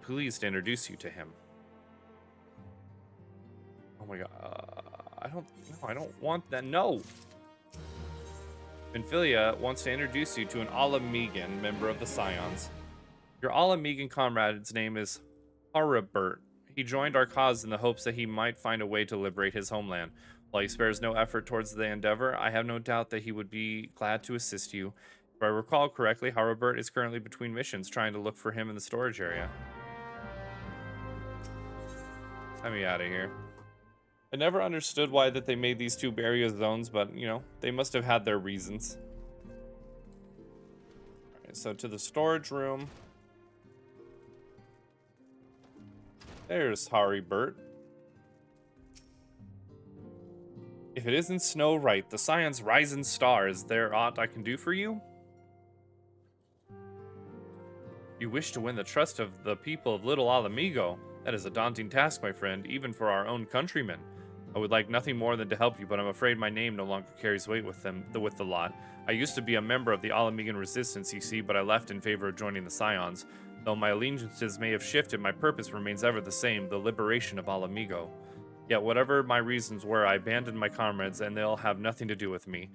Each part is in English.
Pleased to introduce you to him. Oh my god. I don't want that. No. Benfilia wants to introduce you to an Alamegan member of the Scions. Your Alamegan comrade's name is Haribert. He joined our cause in the hopes that he might find a way to liberate his homeland. While he spares no effort towards the endeavor, I have no doubt that he would be glad to assist you. If I recall correctly, Haribert is currently between missions, trying to look for him in the storage area. Let me out of here. I never understood why that they made these two barrier zones, but, you know, they must have had their reasons. Alright, so to the storage room. There's Haribert. If it isn't Snow Right, the Scion's rising star, is there aught I can do for you? You wish to win the trust of the people of Little Alamigo. That is a daunting task, my friend, even for our own countrymen. I would like nothing more than to help you, but I'm afraid my name no longer carries weight with the lot. I used to be a member of the Alamigan Resistance, you see, but I left in favor of joining the Scions. Though my allegiances may have shifted, my purpose remains ever the same, the liberation of Alamigo. Yet whatever my reasons were, I abandoned my comrades, and they'll have nothing to do with me.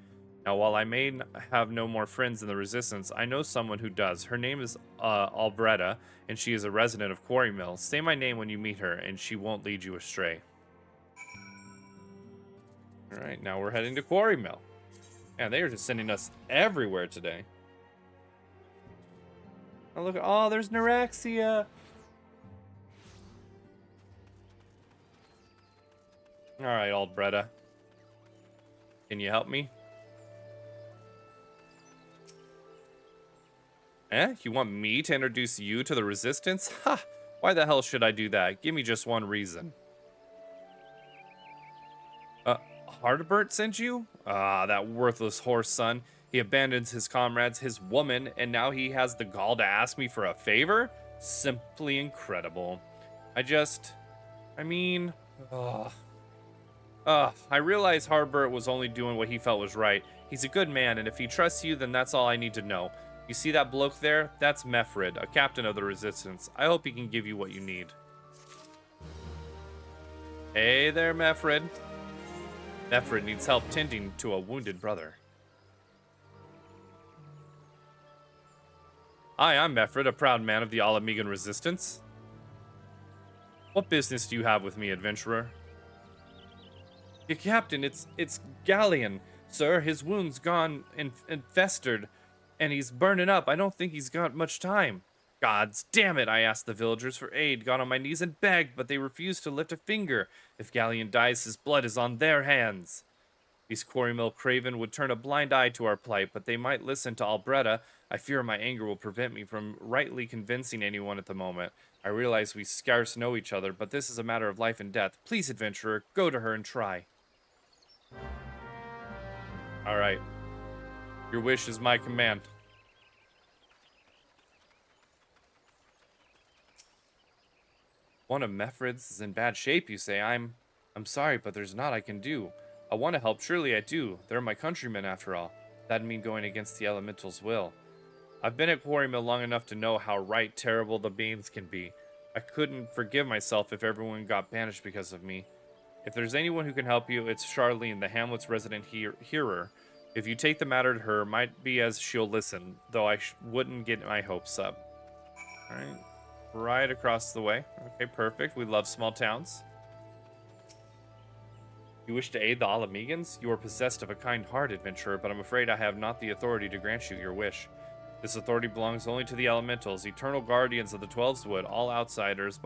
Now, while I may have no more friends in the Resistance, I know someone who does. Her name is Albretta, and she is a resident of Quarry Mill. Say my name when you meet her, and she won't lead you astray. Alright, now we're heading to Quarry Mill. Man, they are just sending us everywhere today. Oh, look. Oh, there's Neuraxia. Alright, Albretta. Can you help me? Eh? You want me to introduce you to the Resistance? Ha! Why the hell should I do that? Give me just one reason. Hardbert sent you? Ah, that worthless horse son. He abandons his comrades, his woman, and now he has the gall to ask me for a favor? Simply incredible. I realize Harbert was only doing what he felt was right. He's a good man, and if he trusts you, then that's all I need to know. You see that bloke there? That's Mefrid, a captain of the Resistance. I hope he can give you what you need. Hey there, Mefrid. Mefrid needs help tending to a wounded brother. Hi, I'm Mefrid, a proud man of the Alamigan Resistance. What business do you have with me, adventurer? Your captain, it's Galleon, sir. His wound's gone and festered, and he's burning up. I don't think he's got much time. Gods damn it, I asked the villagers for aid, got on my knees and begged, but they refused to lift a finger. If Galleon dies, his blood is on their hands. These Quarry Mill craven would turn a blind eye to our plight, but they might listen to Albretta. I fear my anger will prevent me from rightly convincing anyone at the moment. I realize we scarce know each other, but this is a matter of life and death. Please, adventurer, go to her and try. Alright. Your wish is my command. One of Mefrid's is in bad shape, you say. I'm sorry, but there's naught I can do. I want to help, surely I do. They're my countrymen, after all. That'd mean going against the Elemental's will. I've been at Quarry Mill long enough to know how right terrible the Banes can be. I couldn't forgive myself if everyone got banished because of me. If there's anyone who can help you, it's Charlene, the hamlet's resident hearer. If you take the matter to her, might be as she'll listen, though I wouldn't get my hopes up. Alright. Right across the way. Okay, perfect. We love small towns. You wish to aid the Alamegans? You are possessed of a kind heart, adventurer, but I'm afraid I have not the authority to grant you your wish. This authority belongs only to the elementals, eternal guardians of the 12's Wood. All outsiders,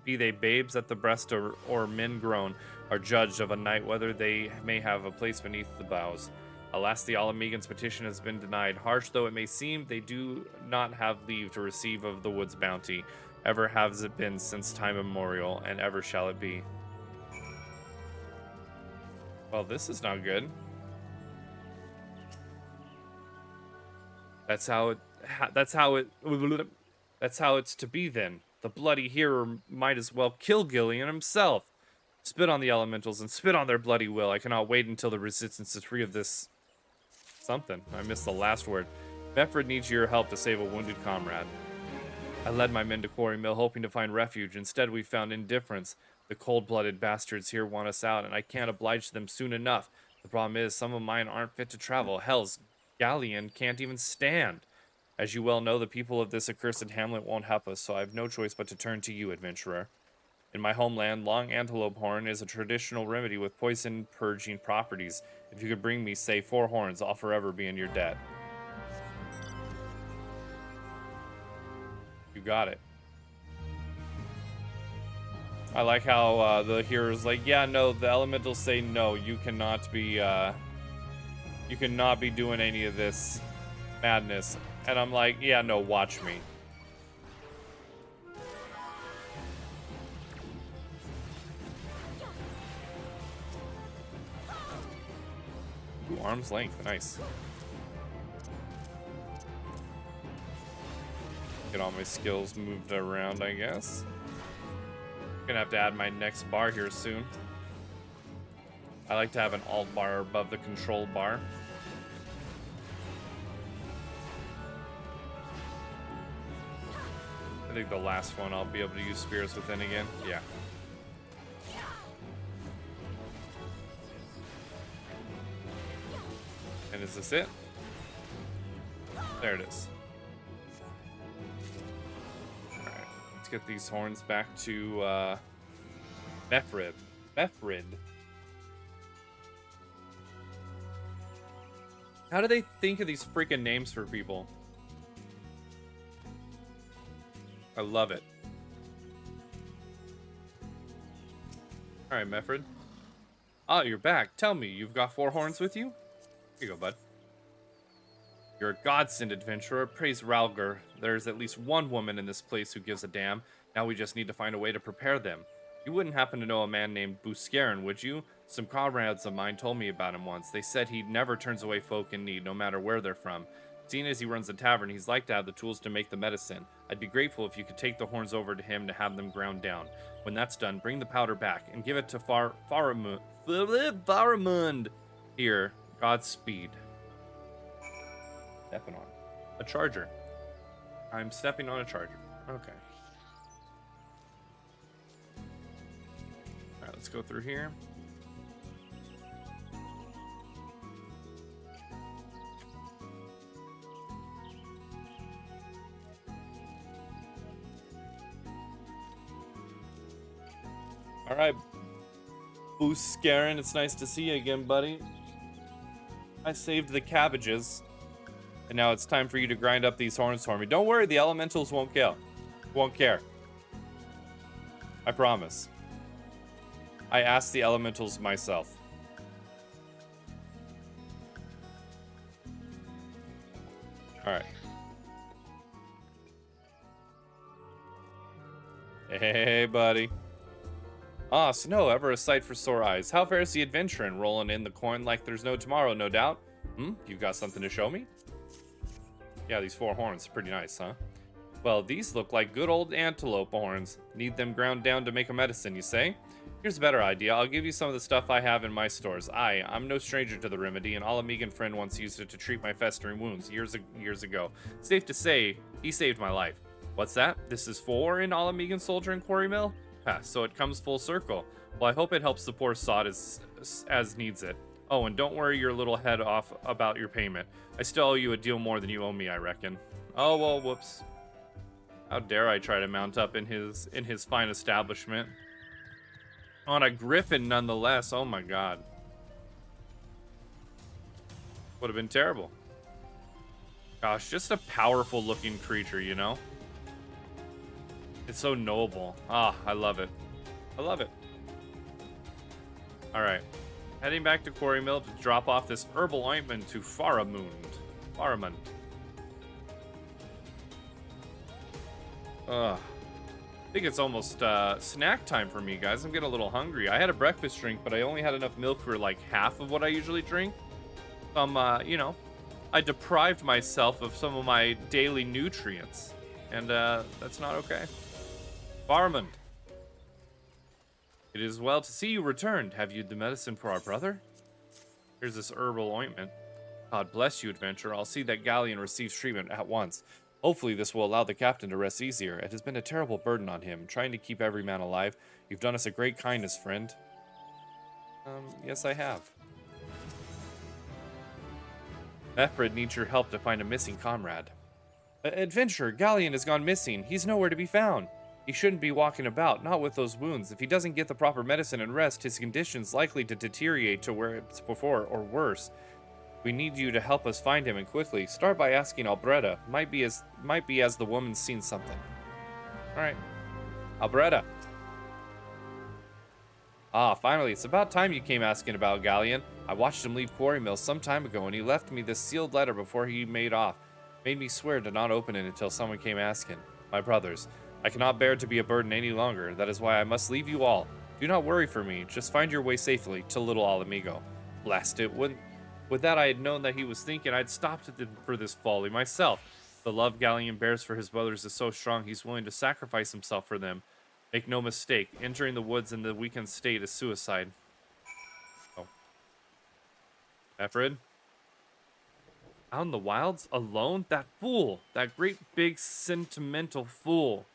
be they babes at the breast or men grown, are judged of a night whether they may have a place beneath the boughs. Alas, the Alamegans' petition has been denied. Harsh though it may seem, they do not have leave to receive of the wood's bounty. Ever has it been since time immemorial, and ever shall it be. Well, this is not good. That's how it's to be then. The bloody hero might as well kill Gillian himself. Spit on the elementals and spit on their bloody will. I cannot wait until the resistance is free of this something. I missed the last word. Mefrid needs your help to save a wounded comrade. I led my men to Quarry Mill hoping to find refuge. Instead, we found indifference. The cold-blooded bastards here want us out, and I can't oblige them soon enough. The problem is, some of mine aren't fit to travel. Hell's galleon can't even stand. As you well know, the people of this accursed hamlet won't help us, so I have no choice but to turn to you, adventurer. In my homeland, long antelope horn is a traditional remedy with poison-purging properties. If you could bring me, say, 4 horns, I'll forever be in your debt. You got it. I like how the hero's like, yeah, no, the elementals say no, you cannot be doing any of this madness. And I'm like, yeah, no, watch me. Ooh, arm's length, nice. Get all my skills moved around, I guess. Gonna have to add my next bar here soon. I like to have an alt bar above the control bar. I think the last one I'll be able to use Spirits Within again. Yeah. And is this it? There it is. Alright, let's get these horns back to Mefrid. Mefrid. How do they think of these freaking names for people? I love it. Alright, Mefrid. Oh, you're back. Tell me, you've got 4 horns with you? Here you go, bud. You're a godsend, adventurer. Praise Ralgar. There's at least one woman in this place who gives a damn. Now we just need to find a way to prepare them. You wouldn't happen to know a man named Buscarin, would you? Some comrades of mine told me about him once. They said he never turns away folk in need, no matter where they're from. Seeing as he runs a tavern, he's like to have the tools to make the medicine. I'd be grateful if you could take the horns over to him to have them ground down. When that's done, bring the powder back and give it to Faramund. Here, Godspeed. Stepping on a charger. I'm stepping on a charger. Okay. All right, let's go through here. All right, Buscarin, it's nice to see you again, buddy. I saved the cabbages, and now it's time for you to grind up these horns for me. Don't worry, the elementals won't kill. Won't care. I promise. I asked the elementals myself. All right. Hey, buddy. Ah, snow, ever a sight for sore eyes. How fares the adventuring, rolling in the coin like there's no tomorrow, no doubt? You've got something to show me? Yeah, these 4 horns, pretty nice, huh? Well, these look like good old antelope horns. Need them ground down to make a medicine, you say? Here's a better idea. I'll give you some of the stuff I have in my stores. I'm no stranger to the remedy. An Alamegan friend once used it to treat my festering wounds years ago. Safe to say, he saved my life. What's that? This is 4 in Alamegan soldier in Quarry Mill? So it comes full circle. Well, I hope it helps the poor sod as needs it. Oh, and don't worry your little head off about your payment. I still owe you a deal more than you owe me, I reckon. Oh, well, whoops. How dare I try to mount up in his fine establishment. On a griffin, nonetheless. Oh, my God. Would have been terrible. Gosh, just a powerful-looking creature, you know? It's so noble. Ah, I love it. I love it. Alright. Heading back to Quarry Mill to drop off this herbal ointment to Faramund. Ugh. I think it's almost snack time for me, guys. I'm getting a little hungry. I had a breakfast drink, but I only had enough milk for like half of what I usually drink. You know, I deprived myself of some of my daily nutrients. And that's not okay. Faramund. It is well to see you returned. Have you the medicine for our brother? Here's this herbal ointment. God bless you, adventurer. I'll see that Galleon receives treatment at once. Hopefully this will allow the captain to rest easier. It has been a terrible burden on him, trying to keep every man alive. You've done us a great kindness, friend. Yes I have. Mefred needs your help to find a missing comrade. Adventurer, Galleon has gone missing. He's nowhere to be found. He shouldn't be walking about, not with those wounds. If he doesn't get the proper medicine and rest, his condition's likely to deteriorate to where it's before, or worse. We need you to help us find him, and quickly. Start by asking Albretta. Might be as the woman's seen something. Alright. Albretta. Ah, finally, it's about time you came asking about Galleon. I watched him leave Quarry Mill some time ago, and he left me this sealed letter before he made off. Made me swear to not open it until someone came asking. My brothers, I cannot bear to be a burden any longer. That is why I must leave you all. Do not worry for me. Just find your way safely to Little Alamigo. Blast it. With that I had known that he was thinking, I'd stopped it for this folly myself. The love Galleon bears for his brothers is so strong he's willing to sacrifice himself for them. Make no mistake, entering the woods in the weakened state is suicide. Oh. Mefred? Out in the wilds? Alone? That fool! That great big sentimental fool!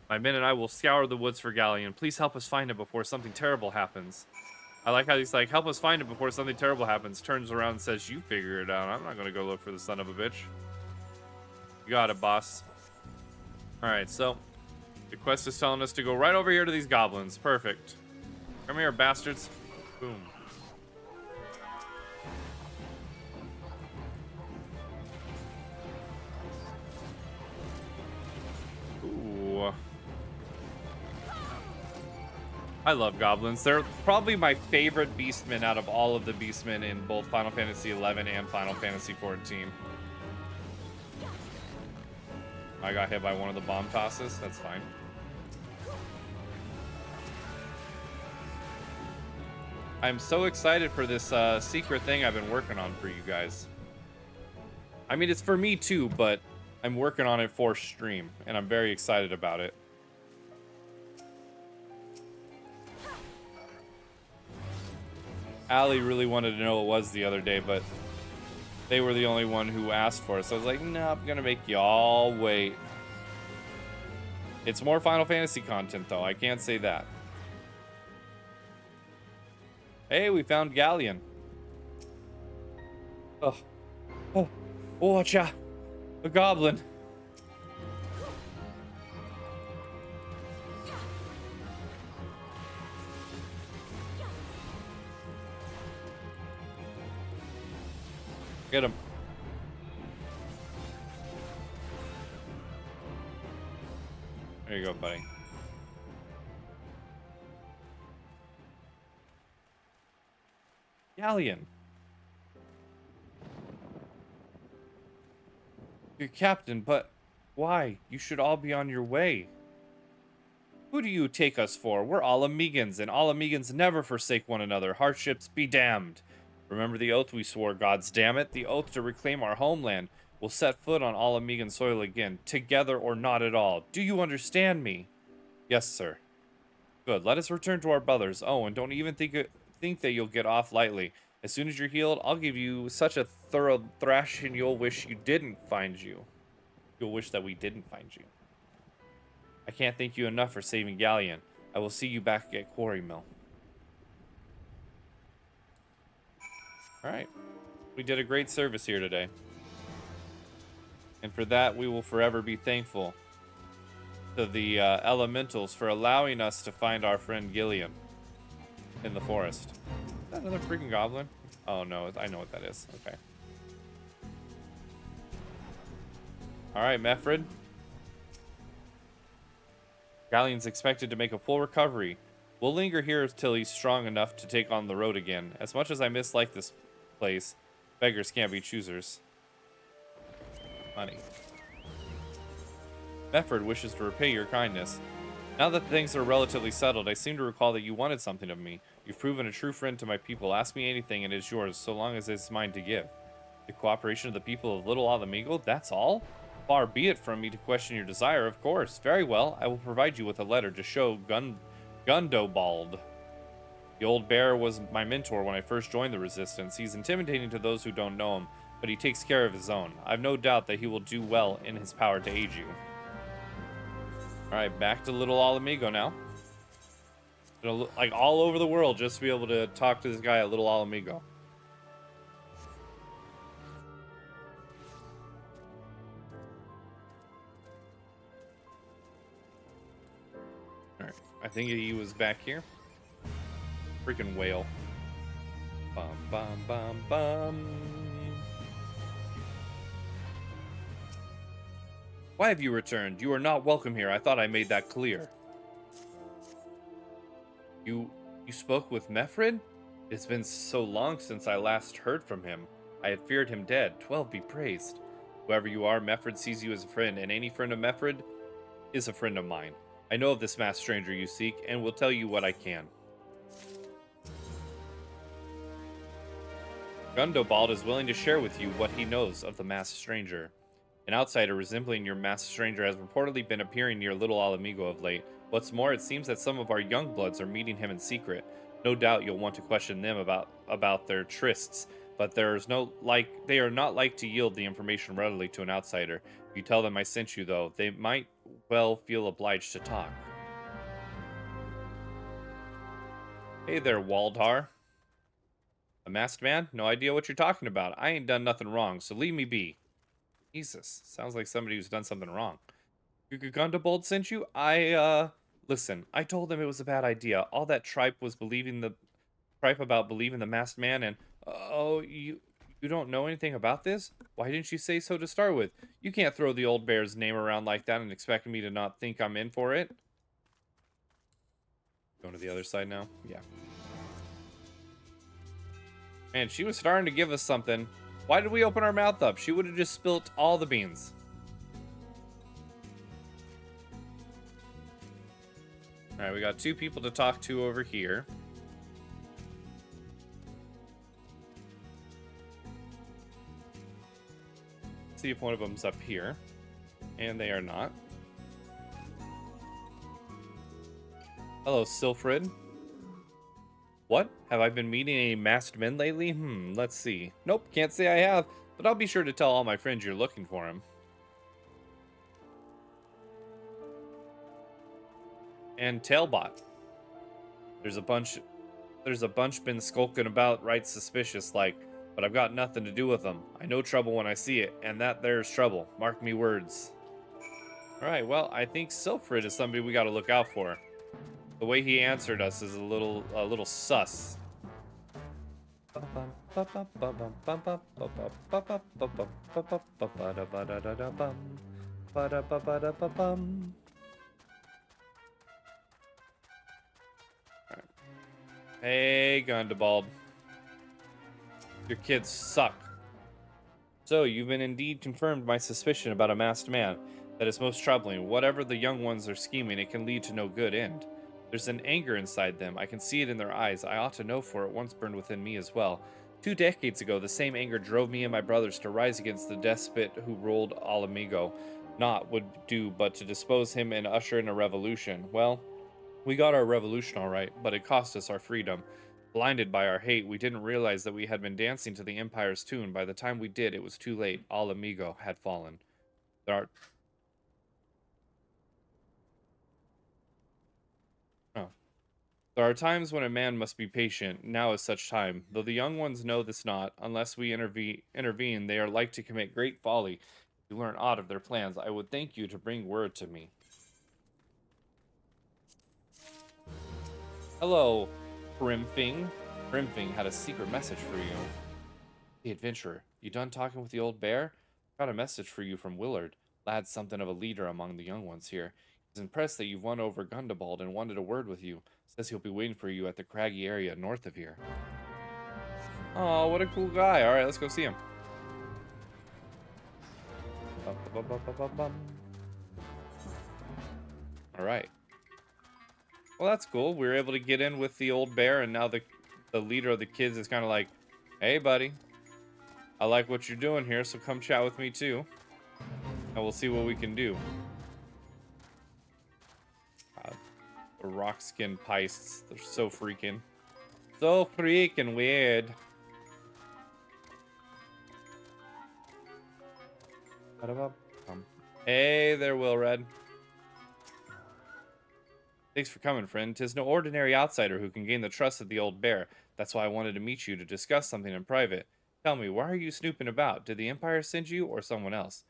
My men and I will scour the woods for Galleon. Please help us find him before something terrible happens. I like how he's like, help us find him before something terrible happens. Turns around and says, you figure it out. I'm not going to go look for the son of a bitch. You got it, boss. Alright, so the quest is telling us to go right over here to these goblins. Perfect. Come here, bastards. Boom. Ooh. I love goblins. They're probably my favorite beastmen out of all of the beastmen in both Final Fantasy XI and Final Fantasy XIV. I got hit by one of the bomb tosses. That's fine. I'm so excited for this secret thing I've been working on for you guys. I mean, it's for me too, but I'm working on it for stream, and I'm very excited about it. Allie really wanted to know what it was the other day, but they were the only one who asked for it. So I was like, no, I'm gonna make y'all wait. It's more Final Fantasy content, though. I can't say that. Hey, we found Galleon. Oh, oh, watch out! A goblin. Get him. There you go, buddy. Galleon. Your captain, but why? You should all be on your way. Who do you take us for? We're Alamegans, and Alamegans never forsake one another. Hardships be damned. Remember the oath we swore, gods damn it. The oath to reclaim our homeland. We'll set foot on Alamegan soil again, together or not at all. Do you understand me? Yes, sir. Good. Let us return to our brothers. Oh, and don't even think that you'll get off lightly. As soon as you're healed, I'll give you such a thorough thrashing you'll wish you didn't find you. You'll wish that we didn't find you. I can't thank you enough for saving Galleon. I will see you back at Quarry Mill. Alright. We did a great service here today. And for that, we will forever be thankful to the elementals for allowing us to find our friend Gillian in the forest. Is that another freaking goblin? Oh no, I know what that is. Okay. Alright, Mefred. Galleon's expected to make a full recovery. We'll linger here till he's strong enough to take on the road again. As much as I mislike this place, beggars can't be choosers. Money. Mefred wishes to repay your kindness. Now that things are relatively settled, I seem to recall that you wanted something of me. You've proven a true friend to my people. Ask me anything and it is yours, so long as it's mine to give. The cooperation of the people of Little Alamigo, that's all? Far be it from me to question your desire, of course. Very well, I will provide you with a letter to show Gundobald. The old bear was my mentor when I first joined the Resistance. He's intimidating to those who don't know him, but he takes care of his own. I've no doubt that he will do well in his power to aid you. Alright, back to little Alamigo now. Like all over the world just to be able to talk to this guy at little Alamigo. Alright, I think he was back here. Freaking whale. Bum, bum, bum, bum. Why have you returned? You are not welcome here. I thought I made that clear. You spoke with Mefrid? It's been so long since I last heard from him. I had feared him dead. 12 be praised. Whoever you are, Mefrid sees you as a friend, and any friend of Mefrid is a friend of mine. I know of this masked stranger you seek, and will tell you what I can. Gundobald is willing to share with you what he knows of the masked stranger. An outsider resembling your masked stranger has reportedly been appearing near Little Alamigo of late. What's more, it seems that some of our young bloods are meeting him in secret. No doubt you'll want to question them about their trysts, but they are not like to yield the information readily to an outsider. If you tell them I sent you, though, they might well feel obliged to talk. Hey there, Waldhar. A masked man? No idea what you're talking about. I ain't done nothing wrong, so leave me be. Jesus, sounds like somebody who's done something wrong. Gundobald sent you? Listen, I told them it was a bad idea. All that tripe was about believing the masked man, and, oh, you don't know anything about this? Why didn't you say so to start with? You can't throw the old bear's name around like that and expect me to not think I'm in for it. Going to the other side now? Yeah. Man, she was starting to give us something. Why did we open our mouth up? She would have just spilt all the beans. Alright, we got 2 people to talk to over here. Let's see if one of them's up here. And they are not. Hello, Silfrid. What? Have I been meeting any masked men lately? Let's see. Nope, can't say I have, but I'll be sure to tell all my friends you're looking for him. And Tailbot. There's a bunch been skulking about right suspicious like, but I've got nothing to do with them. I know trouble when I see it, and that there's trouble. Mark me words. Alright, well, I think Silfrid is somebody we gotta look out for. The way he answered us is a little sus. Hey, Gundobald. Your kids suck. So, you've been indeed confirmed my suspicion about a masked man. That is most troubling. Whatever the young ones are scheming, it can lead to no good end. There's an anger inside them. I can see it in their eyes. I ought to know, for it once burned within me as well. 2 decades ago, the same anger drove me and my brothers to rise against the despot who ruled Alamigo. Naught would do but to depose him and usher in a revolution. Well, we got our revolution all right, but it cost us our freedom. Blinded by our hate, we didn't realize that we had been dancing to the Empire's tune. By the time we did, it was too late. Alamigo had fallen. There are times when a man must be patient. Now is such time. Though the young ones know this not, unless we intervene, they are like to commit great folly. If you learn aught of their plans, I would thank you to bring word to me. Hello, Primfing. Primfing had a secret message for you. The adventurer, you done talking with the old bear? Got a message for you from Willard. Lad's something of a leader among the young ones here. He's impressed that you've won over Gundobald and wanted a word with you. Says he'll be waiting for you at the craggy area north of here. Oh, what a cool guy. Alright, let's go see him. Alright. Well, that's cool. We were able to get in with the old bear, and now the leader of the kids is kind of like, hey, buddy. I like what you're doing here, so come chat with me, too. And we'll see what we can do. Rock skin peists. They're so freaking weird. Ba-da-ba-bum. Hey there, Wilred. Thanks for coming, friend. 'Tis no ordinary outsider who can gain the trust of the old bear. That's why I wanted to meet you to discuss something in private. Tell me, why are you snooping about? Did the Empire send you, or someone else?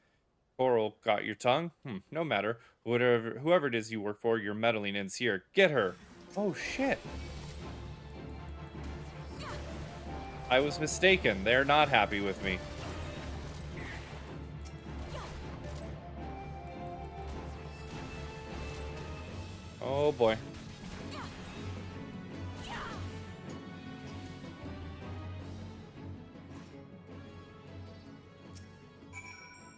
Coral got your tongue? No matter. Whoever it is you work for, your meddling ends here. Get her! Oh, shit. I was mistaken. They're not happy with me. Oh, boy.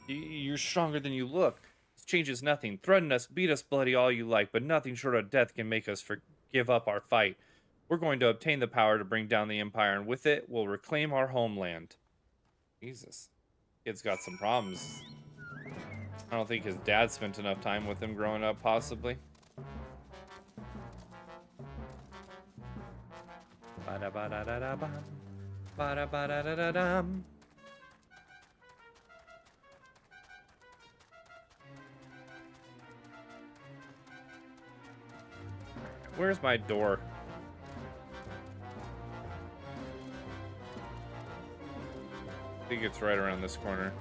You're stronger than you look. This changes nothing. Threaten us, beat us bloody all you like, but nothing short of death can make us give up our fight. We're going to obtain the power to bring down the Empire, and with it, we'll reclaim our homeland. Jesus. Kid's got some problems. I don't think his dad spent enough time with him growing up, possibly. Ba-da-ba-da-da-da-bum. Ba-da-ba-da-da-da-dum. Where's my door? I think it's right around this corner.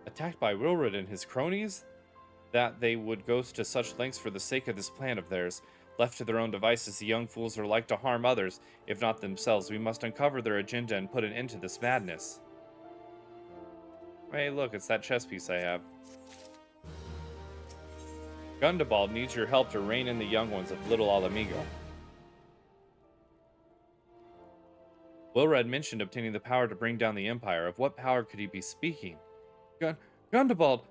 Attacked by Wilred and his cronies? That they would go to such lengths for the sake of this plan of theirs. Left to their own devices, the young fools are like to harm others, if not themselves. We must uncover their agenda and put an end to this madness. Hey, look, it's that chess piece I have. Gundabald needs your help to rein in the young ones of Little Alamigo. Wilred mentioned obtaining the power to bring down the Empire. Of what power could he be speaking? Gundabald!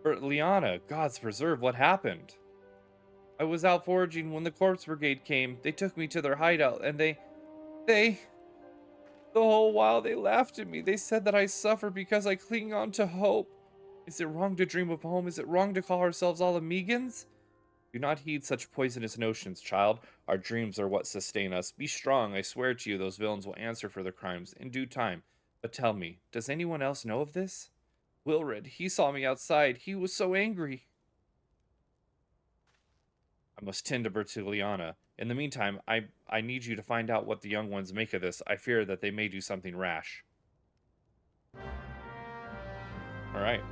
Liana, gods preserve, what happened? I was out foraging when the corpse brigade came. They took me to their hideout, and the whole while they laughed at me. They said that I suffer because I cling on to hope. Is it wrong to dream of home? Is it wrong to call ourselves Alamegans? Do not heed such poisonous notions, child. Our dreams are what sustain us. Be strong. I swear to you, those villains will answer for their crimes in due time. But tell me, does anyone else know of this? Wilred, he saw me outside. He was so angry. I must tend to Bertiliana. In the meantime, I need you to find out what the young ones make of this. I fear that they may do something rash. Alright.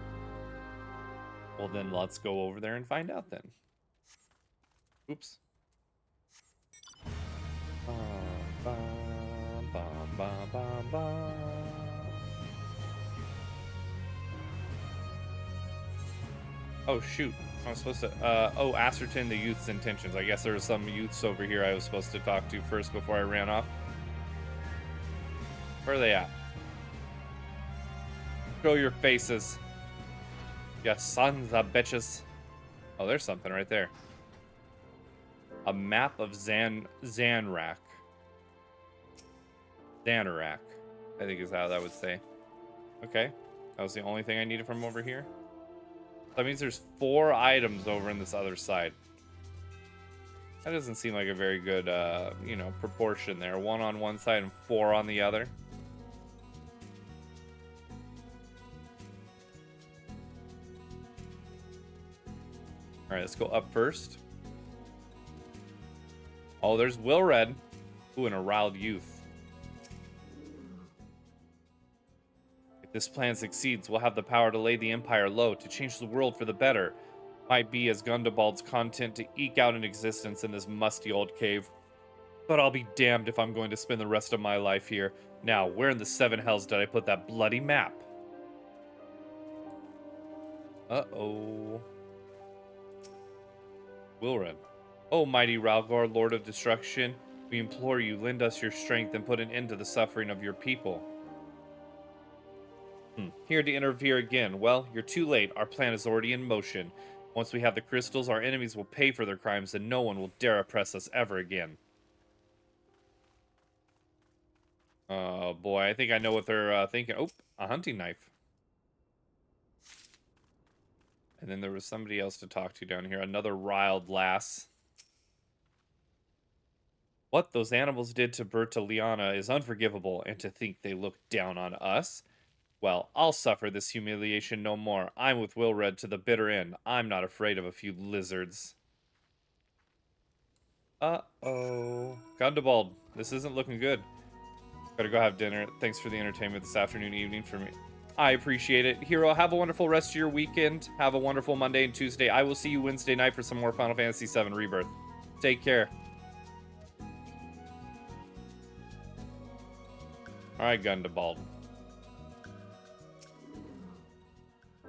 Well then, let's go over there and find out then. Oops. Bum, bum, bum, bum, bum. Oh, shoot. I'm supposed to, ascertain the youth's intentions. I guess there were some youths over here I was supposed to talk to first before I ran off. Where are they at? Show your faces. You sons of bitches. Oh, there's something right there. A map of Xanarak. Xanarak, I think is how that would say. Okay. That was the only thing I needed from over here. That means there's 4 items over in this other side. That doesn't seem like a very good, proportion there. 1 on one side and 4 on the other. Alright, let's go up first. Oh, there's Wilred. Ooh, an aroused youth. This plan succeeds, we'll have the power to lay the Empire low, to change the world for the better. Might be as Gundabald's content to eke out an existence in this musty old cave. But I'll be damned if I'm going to spend the rest of my life here. Now, where in the 7 hells did I put that bloody map? Uh-oh. Wilred. Oh, mighty Ralgor, Lord of Destruction, we implore you, lend us your strength and put an end to the suffering of your people. Here to interfere again. Well, you're too late. Our plan is already in motion. Once we have the crystals, our enemies will pay for their crimes, and no one will dare oppress us ever again. Oh, boy. I think I know what they're thinking. Oh, a hunting knife. And then there was somebody else to talk to down here. Another riled lass. What those animals did to Bertoliana is unforgivable, and to think they looked down on us. Well, I'll suffer this humiliation no more. I'm with Wilred to the bitter end. I'm not afraid of a few lizards. Uh-oh. Gundabald, this isn't looking good. Gotta go have dinner. Thanks for the entertainment this afternoon, evening for me. I appreciate it. Hero, have a wonderful rest of your weekend. Have a wonderful Monday and Tuesday. I will see you Wednesday night for some more Final Fantasy VII Rebirth. Take care. Alright, Gundabald.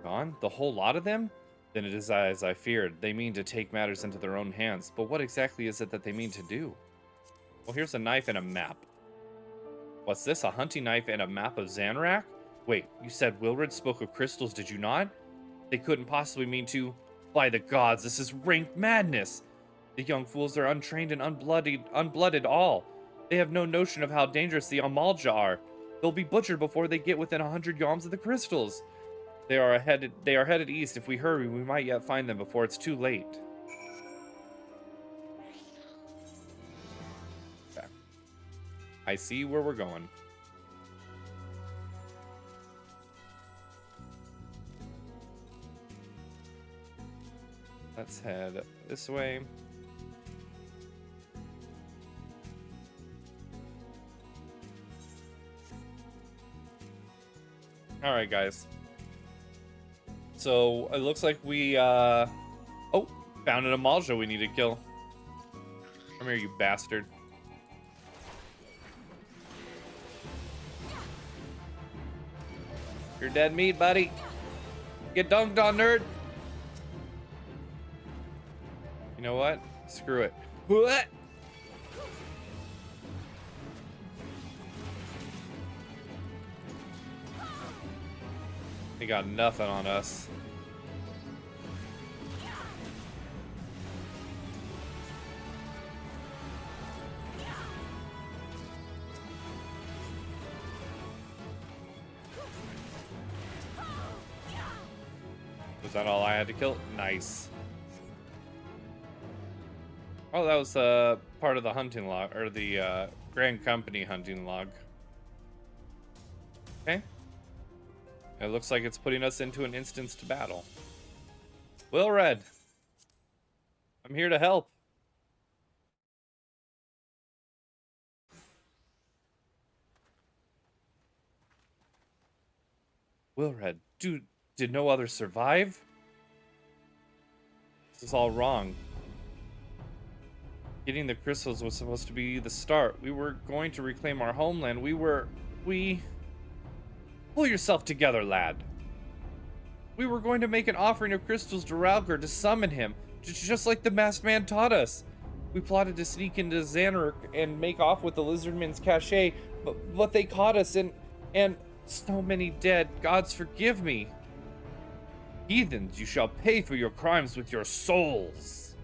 Gone? The whole lot of them? Then it is as I feared. They mean to take matters into their own hands. But what exactly is it that they mean to do? Well, here's a knife and a map. What's this? A hunting knife and a map of Zanrak? Wait, you said Wilred spoke of crystals, did you not? They couldn't possibly mean to... By the gods, this is rank madness! The young fools are untrained and unblooded all. They have no notion of how dangerous the Amalja are. They'll be butchered before they get within 100 yalms of the crystals. They are headed east. If we hurry, we might yet find them before it's too late. Okay. I see where we're going. Let's head this way. Alright, guys. So, it looks like we, oh, found an Amalja we need to kill. Come here, you bastard. You're dead meat, buddy. Get dunked on, nerd. You know what? Screw it. What? They got nothing on us. Was that all I had to kill? Nice. Oh, that was part of the hunting log, or the Grand Company hunting log. Okay. It looks like it's putting us into an instanced battle. Wilred, I'm here to help. Wilred, dude, did no others survive? This is all wrong. Getting the crystals was supposed to be the start. We were going to reclaim our homeland. We... Pull yourself together, lad. We were going to make an offering of crystals to Ralgar to summon him, just like the masked man taught us. We plotted to sneak into Zanark and make off with the Lizardman's cachet, but they caught us and so many dead. Gods forgive me. Heathens, you shall pay for your crimes with your souls.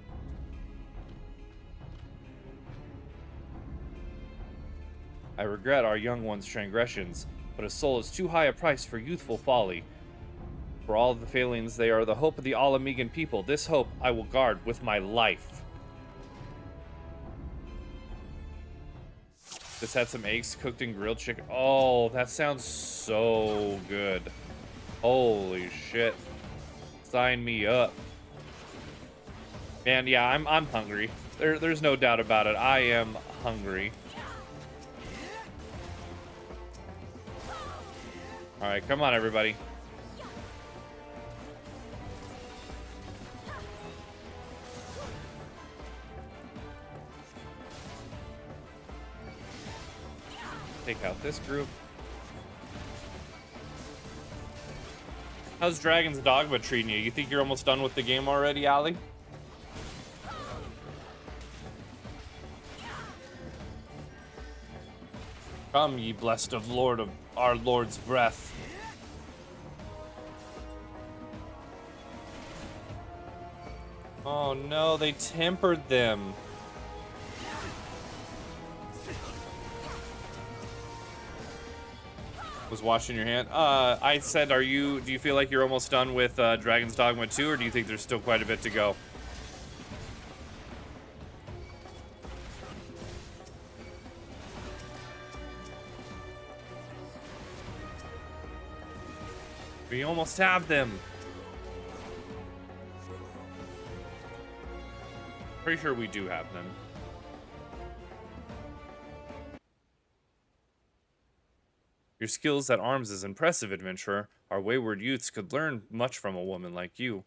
I regret our young one's transgressions, but a soul is too high a price for youthful folly. For all of the failings, they are the hope of the Alamegan people. This hope I will guard with my life. Just had some eggs cooked in grilled chicken. Oh, that sounds so good. Holy shit. Sign me up. Man, yeah, I'm hungry. There's no doubt about it. I am hungry. Alright, come on, everybody. Take out this group. How's Dragon's Dogma treating you? You think you're almost done with the game already, Ali? Come, ye blessed of our Lord's breath. Oh no, they tempered them. Was washing your hand. I said, do you feel like you're almost done with Dragon's Dogma 2, or do you think there's still quite a bit to go? We almost have them. Pretty sure we do have them. Your skills at arms is impressive, adventurer. Our wayward youths could learn much from a woman like you.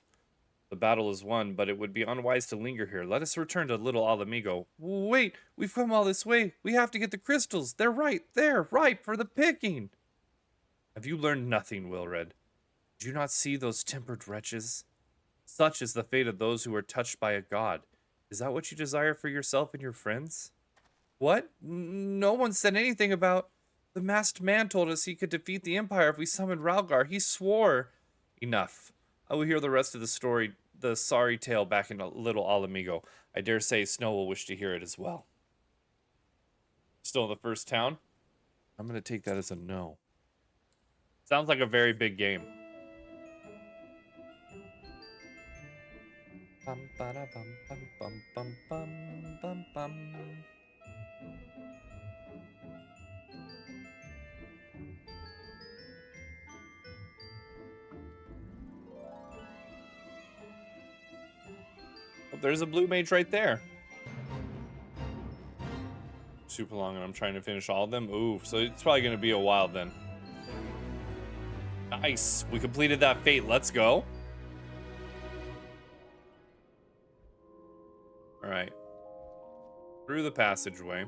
The battle is won, but it would be unwise to linger here. Let us return to Little Alamigo. Wait, we've come all this way. We have to get the crystals. They're right there, ripe for the picking. Have you learned nothing, Wilred? Did you not see those tempered wretches? Such is the fate of those who are touched by a god. Is that what you desire for yourself and your friends? What? No one said anything about... The masked man told us he could defeat the Empire if we summoned Ralgar. He swore. Enough. I will hear the rest of the story, the sorry tale back in Little Alamigo. I dare say Snow will wish to hear it as well. Still in the first town? I'm going to take that as a no. Sounds like a very big game. Bum, ba-da, bum, bum, bum, bum, bum, bum, bum. Oh, there's a blue mage right there. Super long, and I'm trying to finish all of them. Ooh, so it's probably going to be a while then. Nice. We completed that fate. Let's go. All right. Through the passageway.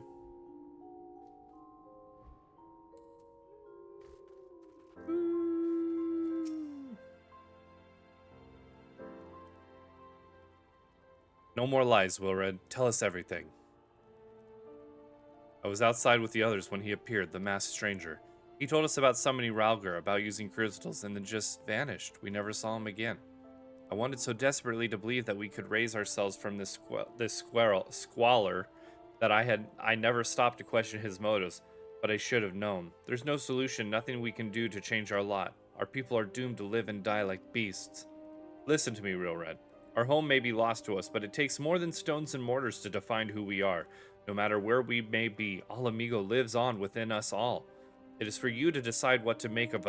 No more lies, Wilred. Tell us everything. I was outside with the others when he appeared, the masked stranger. He told us about summoning Ralgar, about using crystals, and then just vanished. We never saw him again. I wanted so desperately to believe that we could raise ourselves from this squalor that I never stopped to question his motives, but I should have known. There's no solution, nothing we can do to change our lot. Our people are doomed to live and die like beasts. Listen to me, Realred. Our home may be lost to us, but it takes more than stones and mortars to define who we are. No matter where we may be, Alamigo lives on within us all. It is for you to decide what to make of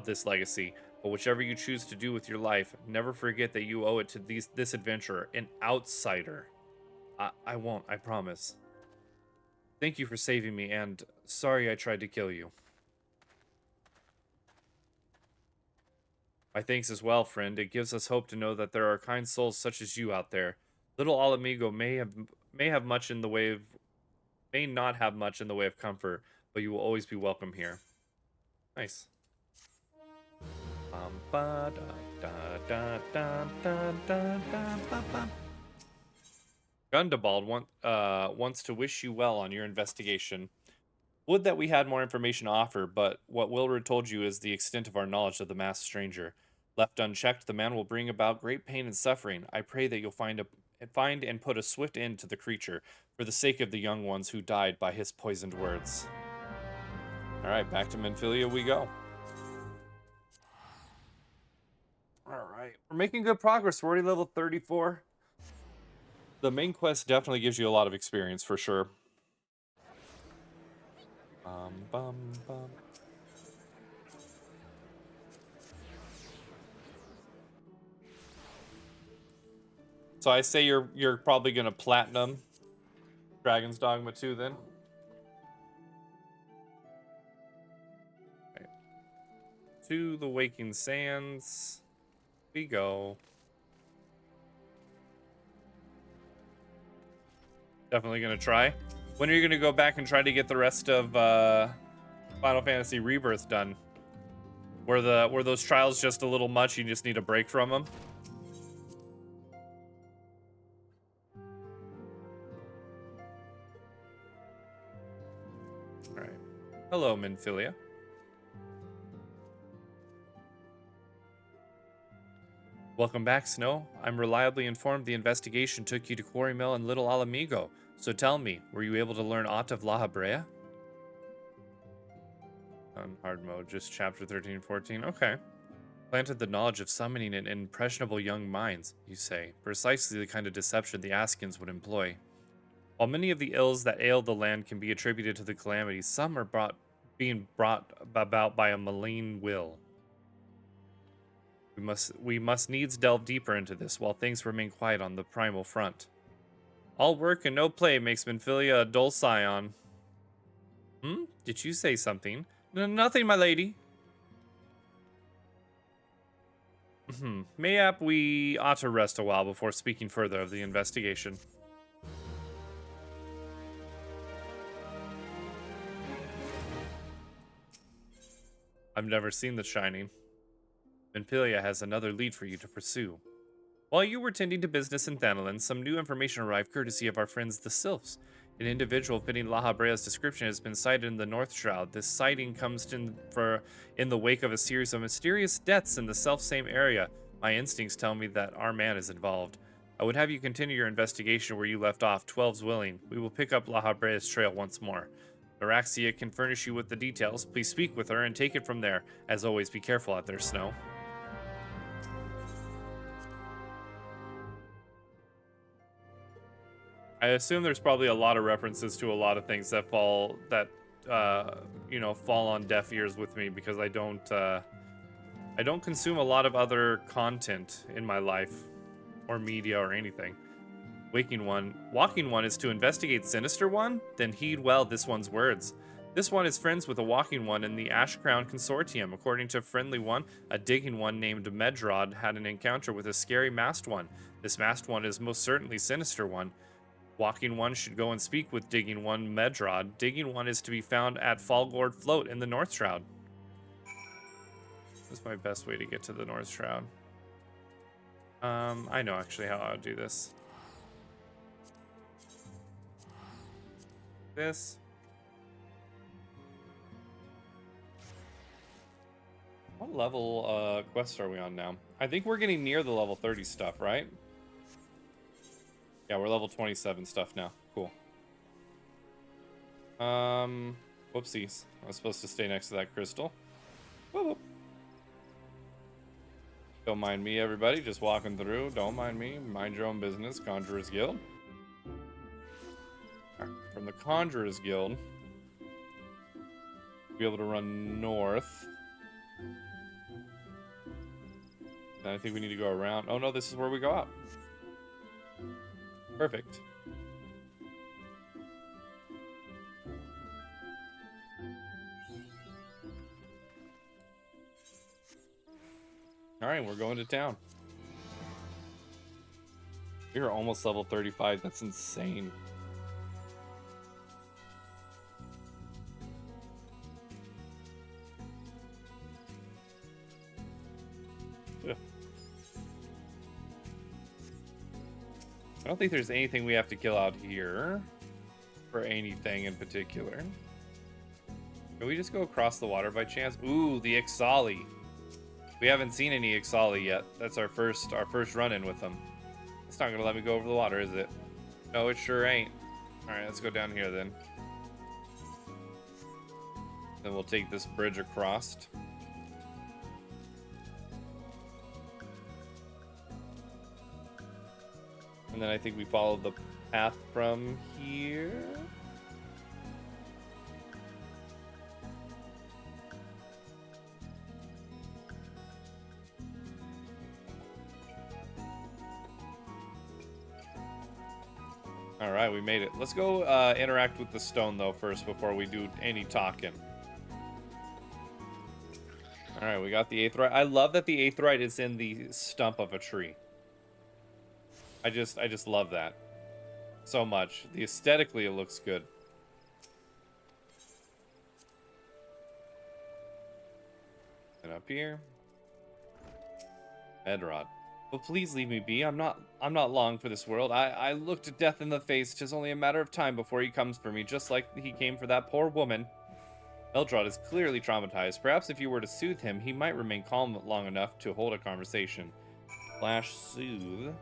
this legacy, but whichever you choose to do with your life, never forget that you owe it to this adventurer, an outsider. I won't, I promise. Thank you for saving me, and sorry I tried to kill you. My thanks as well, friend. It gives us hope to know that there are kind souls such as you out there. Little Alamigo may have much in the way of... may not have much in the way of comfort, but you will always be welcome here. Nice. Gundabald wants to wish you well on your investigation. Would that we had more information to offer, but what Wilred told you is the extent of our knowledge of the masked stranger. Left unchecked, the man will bring about great pain and suffering. I pray that you'll find and put a swift end to the creature, for the sake of the young ones who died by his poisoned words. Alright, back to Menphilia we go. Alright, we're making good progress. We're already level 34. The main quest definitely gives you a lot of experience, for sure. Bum. So I say you're probably gonna platinum Dragon's Dogma 2 then. Right. To the Waking Sands we go. Definitely gonna try. When are you gonna go back and try to get the rest of Final Fantasy Rebirth done? Were those trials just a little much? You just need a break from them? Alright. Hello, Menphilia. Welcome back, Snow. I'm reliably informed the investigation took you to Quarry Mill and Little Alamigo. So tell me, were you able to learn aught of La Habrea? On hard mode, just chapter 13, 14. Okay. Planted the knowledge of summoning in impressionable young minds, you say. Precisely the kind of deception the Askins would employ. While many of the ills that ail the land can be attributed to the calamities, some are being brought about by a malign will. We must needs delve deeper into this while things remain quiet on the primal front. All work and no play makes Minfilia a dull scion. Did you say something? Nothing, my lady. Mayhap we ought to rest a while before speaking further of the investigation. I've never seen The Shining. Minfilia has another lead for you to pursue. While you were tending to business in Thanalan, some new information arrived courtesy of our friends the Sylphs. An individual fitting Lahabrea's description has been sighted in the North Shroud. This sighting comes in the wake of a series of mysterious deaths in the self-same area. My instincts tell me that our man is involved. I would have you continue your investigation where you left off. 12's willing. We will pick up Lahabrea's trail once more. Araxia can furnish you with the details. Please speak with her and take it from there. As always, be careful out there, Snow. I assume there's probably a lot of references to a lot of things that fall on deaf ears with me because I don't consume a lot of other content in my life or media or anything. Walking one is to investigate Sinister One? Then heed well this one's words. This one is friends with a Walking One in the Ash Crown Consortium. According to Friendly One, a Digging One named Medrod had an encounter with a scary Masked One. This Masked One is most certainly Sinister One. Walking One should go and speak with Digging One Medrod. Digging One is to be found at Fallgourd Float in the North Shroud. This is my best way to get to the North Shroud. I know actually how I would do this. What level quest are we on now? I think we're getting near the level 30 stuff, right? Yeah, we're level 27 stuff now. Cool. Whoopsies. I was supposed to stay next to that crystal. Whoop. Don't mind me, everybody. Just walking through. Don't mind me. Mind your own business. Conjurer's Guild. From the Conjurer's Guild, we'll be able to run north. And I think we need to go around. Oh no, this is where we go out. Perfect. All right, we're going to town. We're almost level 35. That's insane. I don't think there's anything we have to kill out here for anything in particular. Can we just go across the water by chance? Ooh, the XIV. We haven't seen any XIV yet. That's our first run-in with them. It's not gonna let me go over the water, is it? No, it sure ain't. All right, let's go down here then. Then we'll take this bridge across. And then I think we follow the path from here. All right, we made it. Let's go interact with the stone, though, first before we do any talking. All right, we got the Aetherite. I love that the Aetherite is in the stump of a tree. I just love that so much. Aesthetically, it looks good. And up here, Medrod. But please leave me be. I'm not long for this world. I looked at death in the face. 'Tis only a matter of time before he comes for me, just like he came for that poor woman. Medrod is clearly traumatized. Perhaps if you were to soothe him, he might remain calm long enough to hold a conversation. Slash soothe.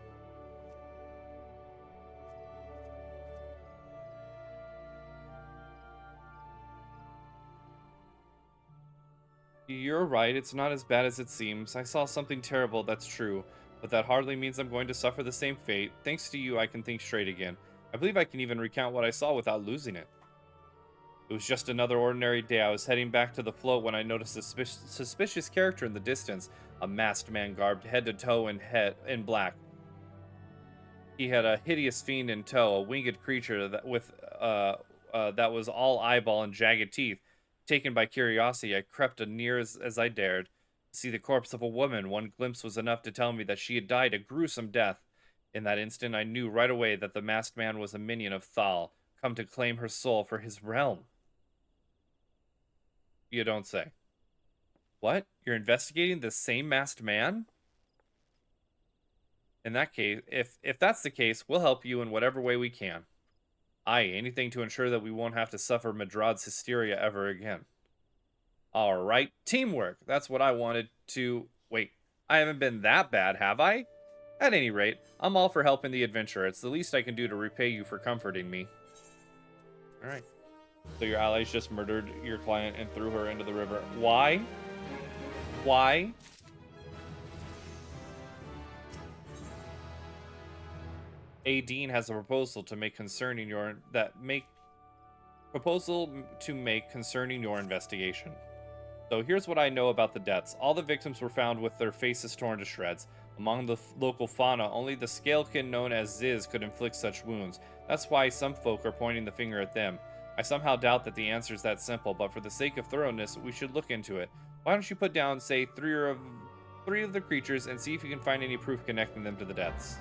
You're right, it's not as bad as it seems. I saw something terrible, that's true. But that hardly means I'm going to suffer the same fate. Thanks to you, I can think straight again. I believe I can even recount what I saw without losing it. It was just another ordinary day. I was heading back to the float when I noticed a suspicious character in the distance. A masked man garbed head to toe in black. He had a hideous fiend in tow, a winged creature that was all eyeball and jagged teeth. Taken by curiosity, I crept as near as I dared. To see the corpse of a woman, one glimpse was enough to tell me that she had died a gruesome death. In that instant, I knew right away that the masked man was a minion of Thal, come to claim her soul for his realm. You don't say. What? You're investigating the same masked man? In that case, if that's the case, we'll help you in whatever way we can. Aye, anything to ensure that we won't have to suffer Madrad's hysteria ever again. Alright, teamwork. That's what I wanted to... Wait, I haven't been that bad, have I? At any rate, I'm all for helping the adventurer. It's the least I can do to repay you for comforting me. Alright. So your allies just murdered your client and threw her into the river. Why? Why? A. Dean has a proposal to make concerning your investigation. So here's what I know about the deaths. All the victims were found with their faces torn to shreds. Among the local fauna, only the scalekin known as Ziz could inflict such wounds. That's why some folk are pointing the finger at them. I somehow doubt that the answer is that simple, but for the sake of thoroughness, we should look into it. Why don't you put down, say, three of the creatures and see if you can find any proof connecting them to the deaths.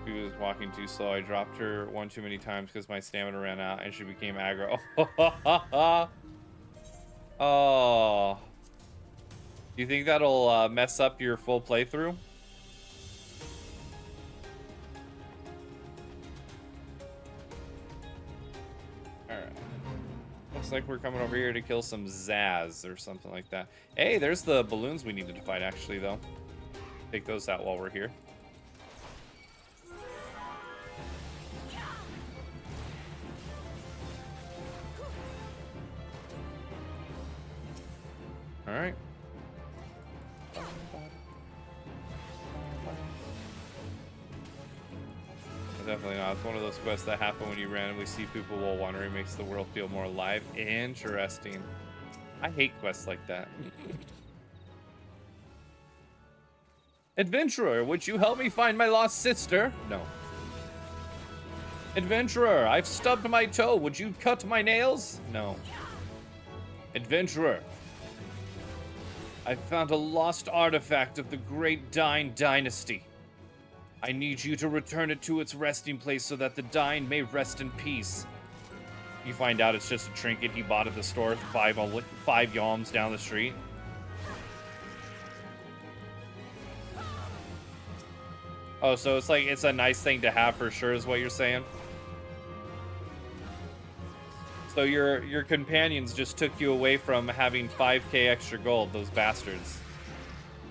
She was walking too slow. I dropped her one too many times because my stamina ran out and she became aggro. Oh. Do you think that'll mess up your full playthrough? Alright. Looks like we're coming over here to kill some Zaz or something like that. Hey, there's the balloons we needed to fight actually, though. Take those out while we're here. Alright. Definitely not. It's one of those quests that happen when you randomly see people while wandering. Makes the world feel more alive. Interesting. I hate quests like that. Adventurer, would you help me find my lost sister? No. Adventurer, I've stubbed my toe. Would you cut my nails? No. Adventurer, I found a lost artifact of the Great Dine Dynasty. I need you to return it to its resting place so that the Dine may rest in peace. You find out it's just a trinket he bought at the store 5 yalms down the street. Oh, so it's like, it's a nice thing to have for sure is what you're saying? So your companions just took you away from having 5k extra gold, those bastards.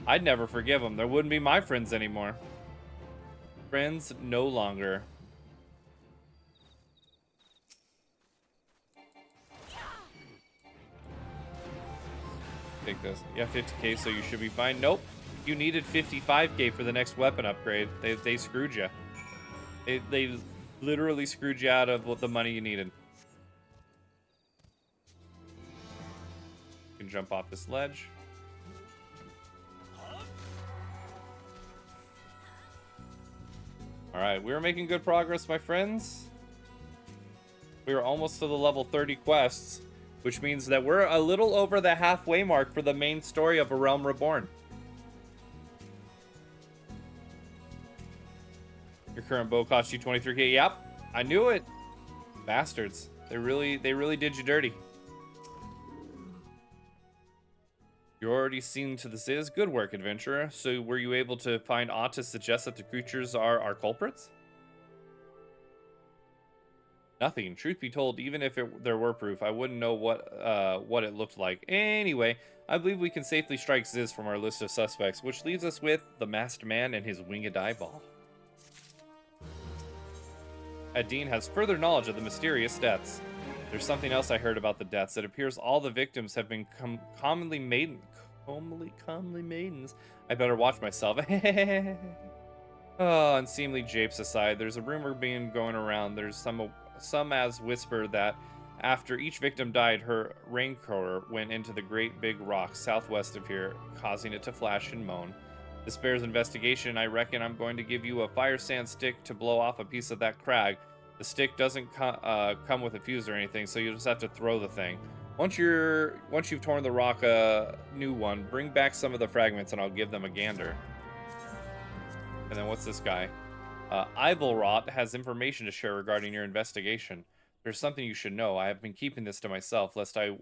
I'd never forgive them. There wouldn't be my friends anymore. Friends no longer. Take this. You have 50k, so you should be fine. Nope. You needed 55k for the next weapon upgrade. They screwed you. They literally screwed you out of what the money you needed. You can jump off this ledge. Alright, we're making good progress, my friends. We are almost to the level 30 quests, which means that we're a little over the halfway mark for the main story of A Realm Reborn. Your current bow costs you 23k. Yep, I knew it. Bastards. They really did you dirty. You're already seen to the Ziz. Good work, adventurer. So were you able to find aught to suggest that the creatures are our culprits? Nothing. Truth be told, even if there were proof, I wouldn't know what it looked like. Anyway, I believe we can safely strike Ziz from our list of suspects, which leaves us with the masked man and his winged eyeball. Dean has further knowledge of the mysterious deaths. There's something else I heard about the deaths. It appears all the victims have been commonly maidens. I better watch myself. Oh, unseemly japes aside, there's a rumor being going around. There's some as whisper that after each victim died, her raincoat went into the great big rock southwest of here, causing it to flash and moan. This bears investigation. I reckon I'm going to give you a fire sand stick to blow off a piece of that crag. The stick doesn't come with a fuse or anything, so you just have to throw the thing. Once you've torn the rock a new one, bring back some of the fragments and I'll give them a gander. And then what's this guy? Ivelrot has information to share regarding your investigation. There's something you should know. I have been keeping this to myself, lest I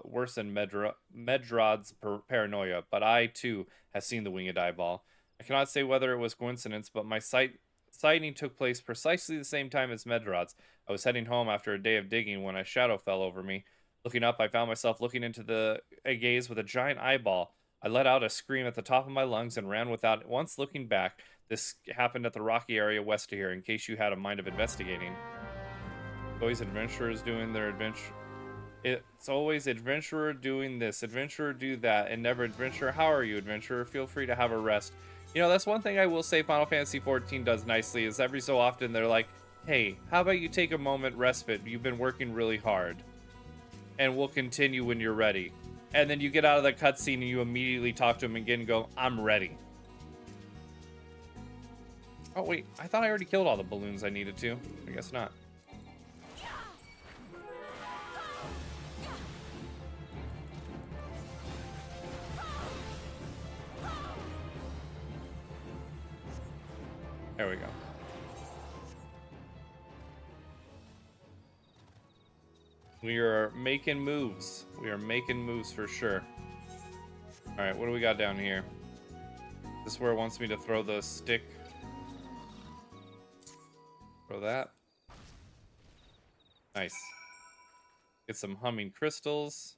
worsen Medrod's paranoia, but I, too, have seen the winged eyeball. I cannot say whether it was coincidence, but my sighting took place precisely the same time as Medrod's. I was heading home after a day of digging when a shadow fell over me. Looking up, I found myself looking into a gaze with a giant eyeball. I let out a scream at the top of my lungs and ran without once looking back. This happened at the rocky area west of here, in case you had a mind of investigating. Always adventurers doing their adventure. It's always adventurer doing this, adventurer do that, and never adventurer. How are you, adventurer? Feel free to have a rest. You know, that's one thing I will say Final Fantasy XIV does nicely, is every so often they're like, hey, how about you take a moment respite? You've been working really hard. And we'll continue when you're ready. And then you get out of the cutscene and you immediately talk to him again and go, I'm ready. Oh, wait. I thought I already killed all the balloons I needed to. I guess not. There we go. We are making moves. We are making moves for sure. Alright, what do we got down here? This is where it wants me to throw the stick. Throw that. Nice. Get some humming crystals.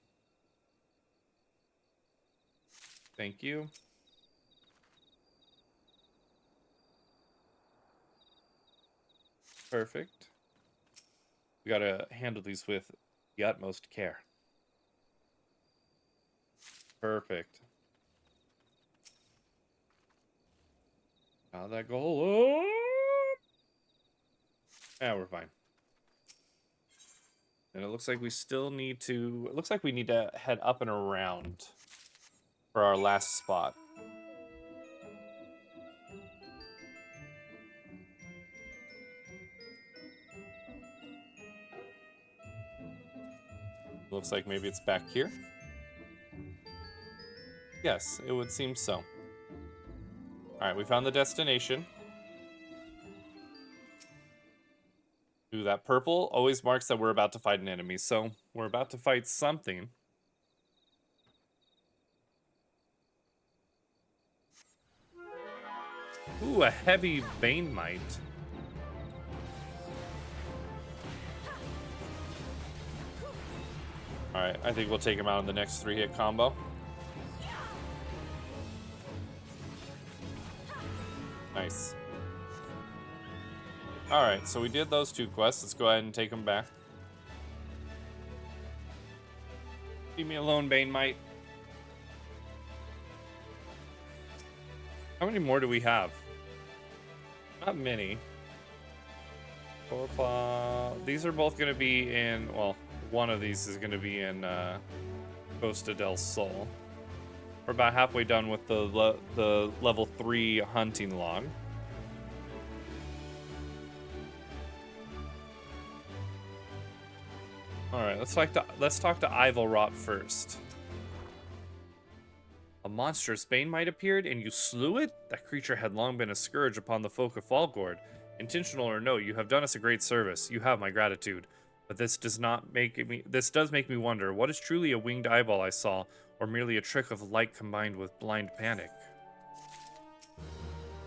Thank you. Perfect. We gotta handle these with the utmost care. Perfect. Now that goal up. Yeah, we're fine. And it looks like we still need to... It looks like we need to head up and around for our last spot. Looks like maybe it's back here. Yes, it would seem so. Alright, we found the destination. Ooh, that purple always marks that we're about to fight an enemy, so we're about to fight something. Ooh, a heavy Bane Might. Alright, I think we'll take him out in the next 3-hit combo. Nice. Alright, so we did those 2 quests. Let's go ahead and take them back. Leave me alone, Bane Might. How many more do we have? Not many. These are both going to be in... Well, one of these is going to be in Costa del Sol. We're about halfway done with the level 3 hunting log. Alright, let's talk to Ivelrot first. A monstrous Bane Might appeared, and you slew it? That creature had long been a scourge upon the folk of Falgord. Intentional or no, you have done us a great service. You have my gratitude. But this does make me wonder, what is truly a winged eyeball I saw, or merely a trick of light combined with blind panic?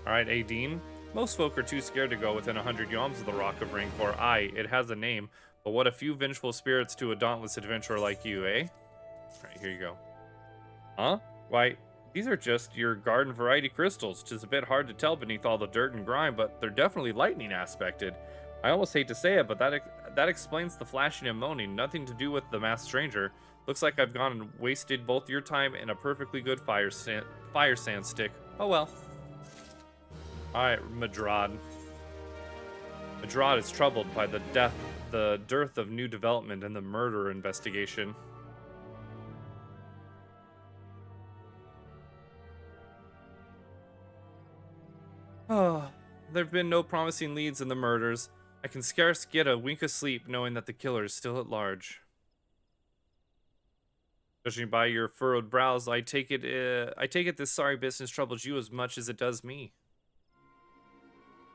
Alright, Aideen. Most folk are too scared to go within 100 yalms of the Rock of Rancor. Aye, it has a name, but what a few vengeful spirits to a dauntless adventurer like you, eh? Alright, here you go. Huh? Why, these are just your garden variety crystals. 'Tis a bit hard to tell beneath all the dirt and grime, but they're definitely lightning aspected. I almost hate to say it, but that explains the flashing and moaning. Nothing to do with the masked stranger. Looks like I've gone and wasted both your time and a perfectly good fire sand stick. Oh well. Alright, Madrad. Madrad is troubled by the dearth of new development in the murder investigation. Oh, there have been no promising leads in the murders. I can scarce get a wink of sleep knowing that the killer is still at large. Judging by your furrowed brows, I take it this sorry business troubles you as much as it does me.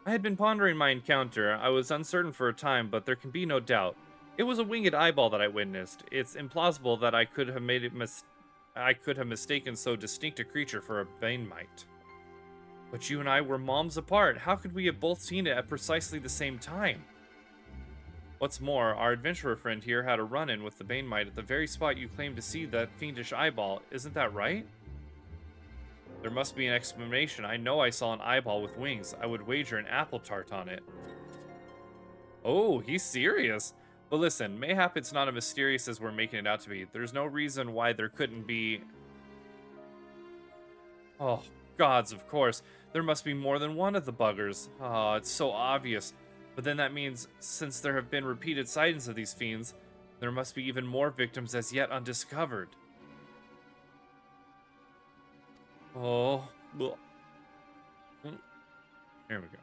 I had been pondering my encounter. I was uncertain for a time, but there can be no doubt. It was a winged eyeball that I witnessed. It's implausible that I could have mistaken so distinct a creature for a banemite. But you and I were moms apart. How could we have both seen it at precisely the same time? What's more, our adventurer friend here had a run-in with the banemite at the very spot you claimed to see that fiendish eyeball. Isn't that right? There must be an explanation. I know I saw an eyeball with wings. I would wager an apple tart on it. Oh, he's serious. But listen, mayhap it's not as mysterious as we're making it out to be. There's no reason why there couldn't be... Oh, gods, of course. There must be more than one of the buggers. Oh, it's so obvious. But then that means, since there have been repeated sightings of these fiends, there must be even more victims as yet undiscovered. Oh, well. Here we go.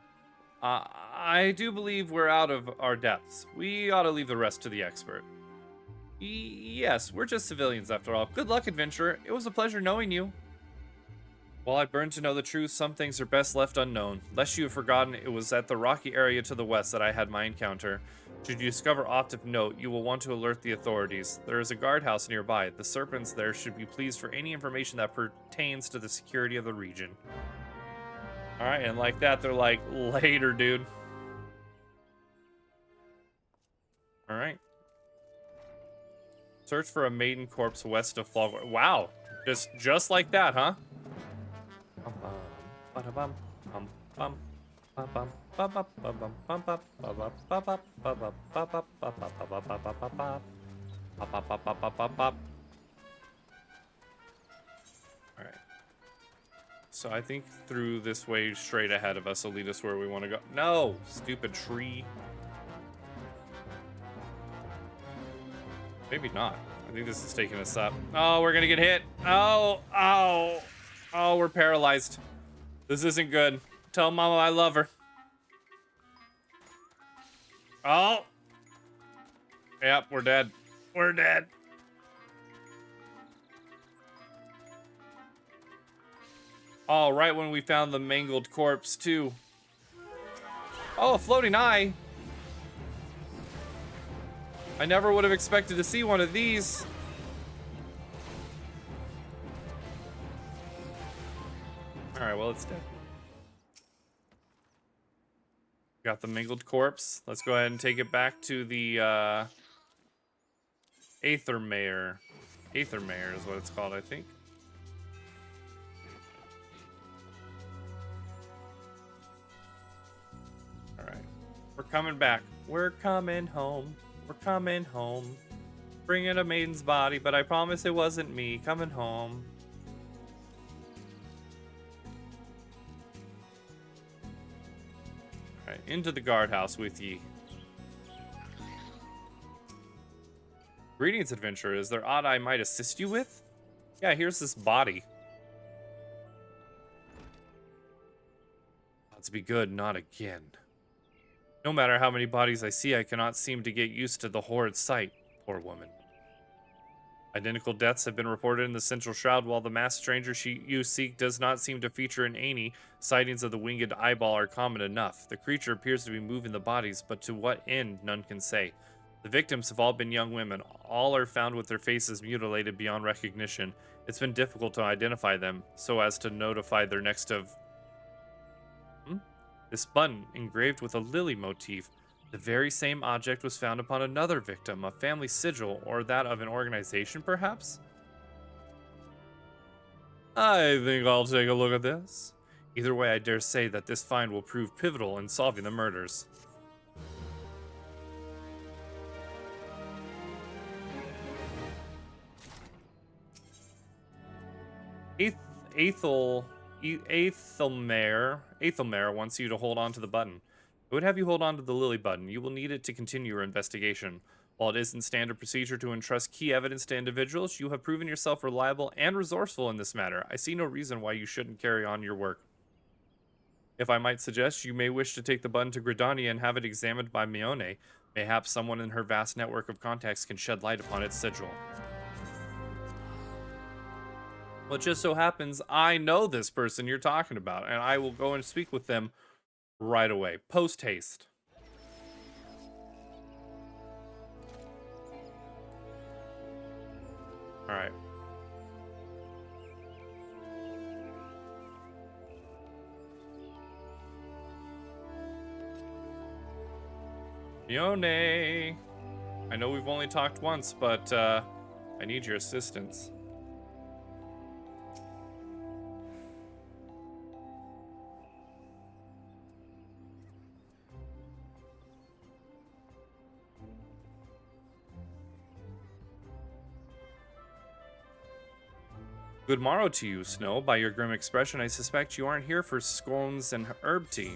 I do believe we're out of our depths. We ought to leave the rest to the expert. Yes, we're just civilians after all. Good luck, adventurer. It was a pleasure knowing you. While I burn to know the truth, some things are best left unknown. Lest you have forgotten, it was at the rocky area to the west that I had my encounter. Should you discover aught of note, you will want to alert the authorities. There is a guardhouse nearby. The serpents there should be pleased for any information that pertains to the security of the region. Alright, and like that, they're like, later, dude. Alright. Search for a maiden corpse west of Flog. Wow. Just like that, huh? Alright. So I think through this way straight ahead of us will lead us where we want to go. No! Stupid tree. Maybe not. I think this is taking us up. Oh, we're gonna get hit. Oh, oh. Oh, we're paralyzed. This isn't good. Tell Mama I love her. Oh. Yep, we're dead. We're dead. Oh, right when we found the mangled corpse, too. Oh, a floating eye. I never would have expected to see one of these. Alright, well, it's dead. Got the mangled corpse. Let's go ahead and take it back to the Aether Mare. Aether Mare is what it's called, I think. Alright. We're coming back. We're coming home. We're coming home. Bringing a maiden's body, but I promise it wasn't me coming home. Alright, into the guardhouse with ye. Greetings, adventurer. Is there aught I might assist you with? Yeah, here's this body. Let's be good, not again. No matter how many bodies I see, I cannot seem to get used to the horrid sight. Poor woman. Identical deaths have been reported in the Central Shroud, while the masked stranger you seek does not seem to feature in any. Sightings of the winged eyeball are common enough. The creature appears to be moving the bodies, but to what end, none can say. The victims have all been young women. All are found with their faces mutilated beyond recognition. It's been difficult to identify them, so as to notify their next of... This button, engraved with a lily motif. The very same object was found upon another victim, a family sigil, or that of an organization, perhaps? I think I'll take a look at this. Either way, I dare say that this find will prove pivotal in solving the murders. Aethelmare wants you to hold on to the button. I would have you hold on to the lily button. You will need it to continue your investigation. While it isn't standard procedure to entrust key evidence to individuals, you have proven yourself reliable and resourceful in this matter. I see no reason why you shouldn't carry on your work. If I might suggest, you may wish to take the button to Gridania and have it examined by Mione. Mayhaps someone in her vast network of contacts can shed light upon its sigil. Well, it just so happens I know this person you're talking about, and I will go and speak with them right away. Post haste. All right. Mione, I know we've only talked once, but I need your assistance. Good morrow to you, Snow. By your grim expression, I suspect you aren't here for scones and herb tea.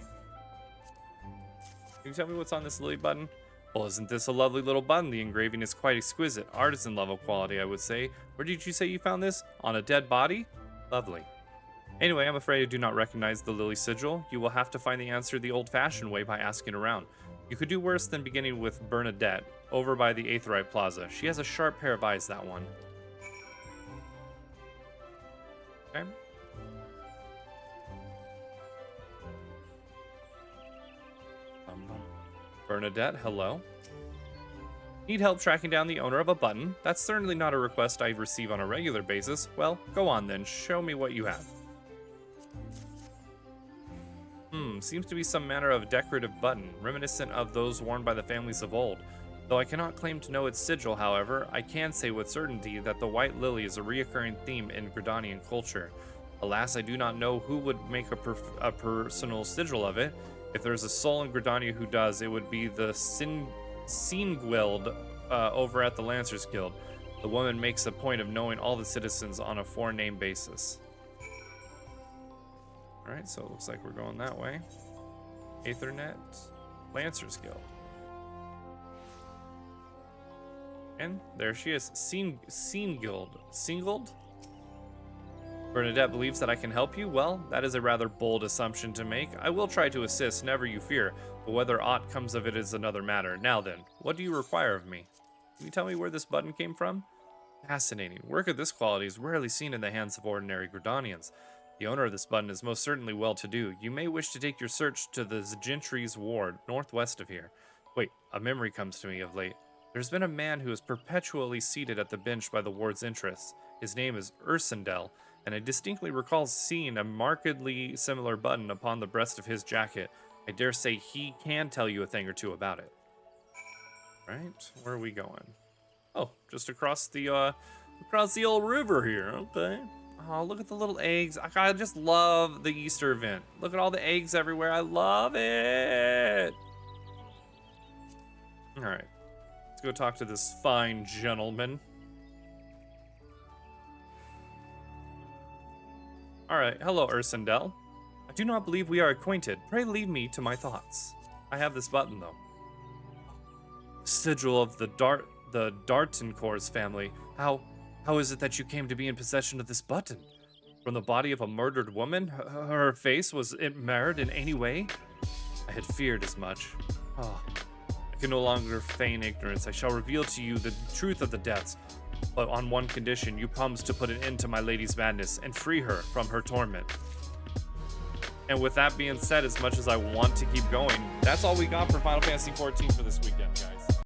Can you tell me what's on this lily button? Well, isn't this a lovely little button? The engraving is quite exquisite. Artisan level quality, I would say. Where did you say you found this? On a dead body? Lovely. Anyway, I'm afraid I do not recognize the lily sigil. You will have to find the answer the old-fashioned way by asking around. You could do worse than beginning with Bernadette, over by the Aetherite Plaza. She has a sharp pair of eyes, that one. Okay. Bernadette, hello. Need help tracking down the owner of a button? That's certainly not a request I receive on a regular basis. Well, go on then. Show me what you have. Seems to be some manner of decorative button, reminiscent of those worn by the families of old. Though I cannot claim to know its sigil, however, I can say with certainty that the white lily is a reoccurring theme in Gridanian culture. Alas, I do not know who would make a personal sigil of it. If there's a soul in Gridania who does, it would be the Singwild over at the Lancers Guild. The woman makes a point of knowing all the citizens on a four-name basis. Alright, so it looks like we're going that way. Aethernet, Lancers Guild. And there she is, Singild. Singled? Bernadette believes that I can help you? Well, that is a rather bold assumption to make. I will try to assist, never you fear, but whether aught comes of it is another matter. Now then, what do you require of me? Can you tell me where this button came from? Fascinating. Work of this quality is rarely seen in the hands of ordinary Gridanians. The owner of this button is most certainly well-to-do. You may wish to take your search to the Gentry's ward, northwest of here. Wait, a memory comes to me of late. There's been a man who is perpetually seated at the bench by the ward's interests. His name is Ursendel, and I distinctly recall seeing a markedly similar button upon the breast of his jacket. I dare say he can tell you a thing or two about it. Right, where are we going? Oh, just across the old river here. Okay. Oh, look at the little eggs. I just love the Easter event. Look at all the eggs everywhere. I love it. All right, let's go talk to this fine gentleman. All right, hello, Ursendel. I do not believe we are acquainted. Pray leave me to my thoughts. I have this button, though. Sigil of the Dartencourt's family. How is it that you came to be in possession of this button? From the body of a murdered woman? Her face, was it marred in any way? I had feared as much. Oh, I can no longer feign ignorance. I shall reveal to you the truth of the deaths. But on one condition, you promise to put an end to my lady's madness and free her from her torment. And with that being said, as much as I want to keep going, that's all we got for Final Fantasy XIV for this weekend, guys.